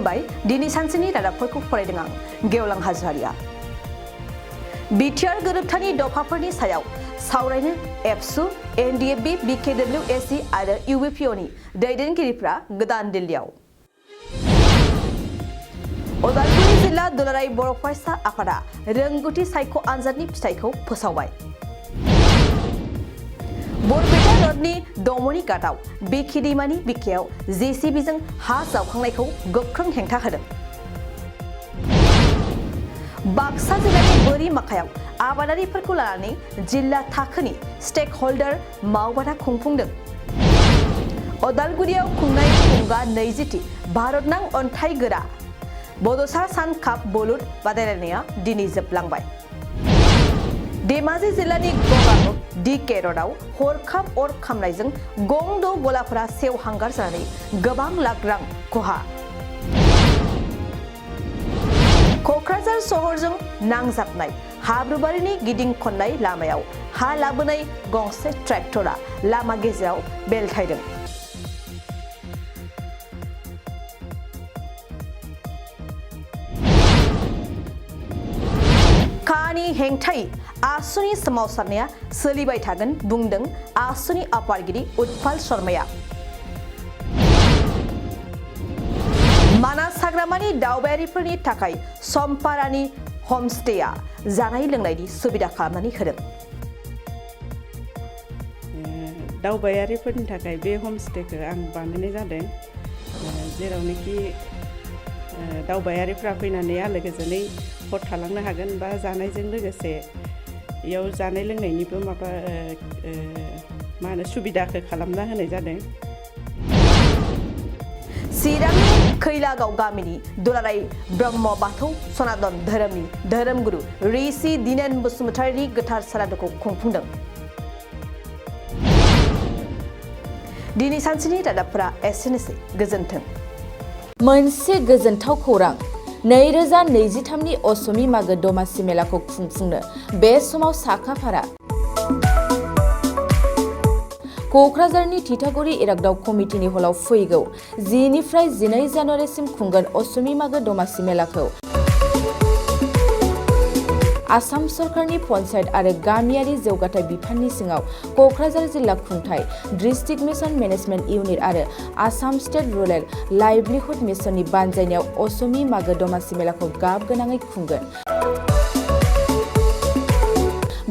खुलुमबाय दिनै सानसेनि रादाबफोरखौ फरायदों आं गेवलां हाजोआरिया बिटिआर गोरोबथानि दफाफोरनि सायाव सावरायनो एबसु एनडिएफबि बिकेडब्लिउएसि आरो इउबिपिअनि दैदेनगिरिफ्रा गोदान दिल्लीयाव उदालगुरि जिल्ला दुलाराय बर' फरायसा आफादा रोंगौथि सायख' आनजादनि फिथाइखौ फोसावबाय बरपेटा रोडनि दमनि घाटआव बिखि दैमानि बिखायाव जेसिबिजों हा जावखांनायखौ गोख्रों हेंथा होदों बाक्सा जिल्लानि बोरि माखायाव आबादारिफोरखौ लानानै जिल्ला थाखोनि स्टेक होल्डार मावबादा खुंफुंदों उदालगुरियाव खुंनाय खुंगा 20थि भारतनां अन्थाइ गोरा बड'सा सान काप बुलुर बादायलायनाया दिनै जोबलांबाय धेमाजि जिल्लानि गंगार डिके र'डआव हरखाब अर खामनायजों गंद' गलाफोरा सेवहांगार जानानै गोबां लाख रां खहा क'क्राझार सहरजों नांजाबनाय हाब्रुबारिनि गिदिं खननाय लामायाव हा लाबोनाय गंसे ट्रेक्टरा लामा गेजेराव बेलथायदों खानि हेंथायै आसुनि सोमावसारनाया सोलिबाय थागोन बुंदों आसुनि आफादगिरि उत्पल शर्माया मानास हाग्रामानि दावबायारिफोरनि थाखाय समपारानि हमस्टेआ जानाय लोंनायनि सुबिदा खालामनानै होदों दावबायारिफोरनि थाखाय बे हमस्टेखौ आं बानायनाय जादों जेरावनोखि दावबायारिफ्रा फैनानै आलो गोजोनै हर थालांनो हागोन बा जानायजों लोगोसे बेयाव जानाय लोंनायनिबो मा होनो सुबिदाखौ खालामना होनाय जादों चिरांनि खैलागाव गामिनि दुलाराय ब्रह्म बाथौ सनातन धोरोमनि धोरोमगुरु ऋषि दिनेन बसुमतारीनि गोथार सारादुखौ खुंफुंदों दिनै सानसेनि रादाबफोरा एसेनोसै गोजोन्थों मोनसे गोजोनथाव खौरां 2023नि असमि मागो दमासि मेलाखौ खुंफुंनो बे समाव साखाफारा क'क्राझारनि थिथागुरि इरागदाव कमिटिनि हलाव फैगौ 10 निफ्राय 12 जानुवारिसिम खुंगोन असमि मागो दमासि मेलाखौ आसाम सरकारनि पन्चायत आरो गामियारि जौगाथाय बिफाननि सिङाव क'क्राझार जिल्ला खुंथाय डिस्ट्रिक्ट मिशन मेनेजमेन्ट इउनिट आरो आसाम स्टेट रुरेल लाइभलिहुड मिशननि बानजायनायाव असमि मागो दमासि मेलाखौ गाब गोनाङै खुंगोन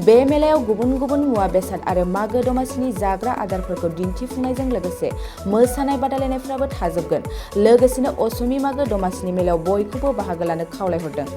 बे मेलायाव गुबुन गुबुन मुवा बेसाद आरो मागो दमासिनि जाग्रा आदारफोरखौ दिन्थिफुंनायजों लोगोसे मोसानाय बादायलायनायफ्राबो थाजोबगोन लोगोसेनो असमि मागो दमासिनि मेलायाव बयखौबो बाहागो लानो खावलायहरदों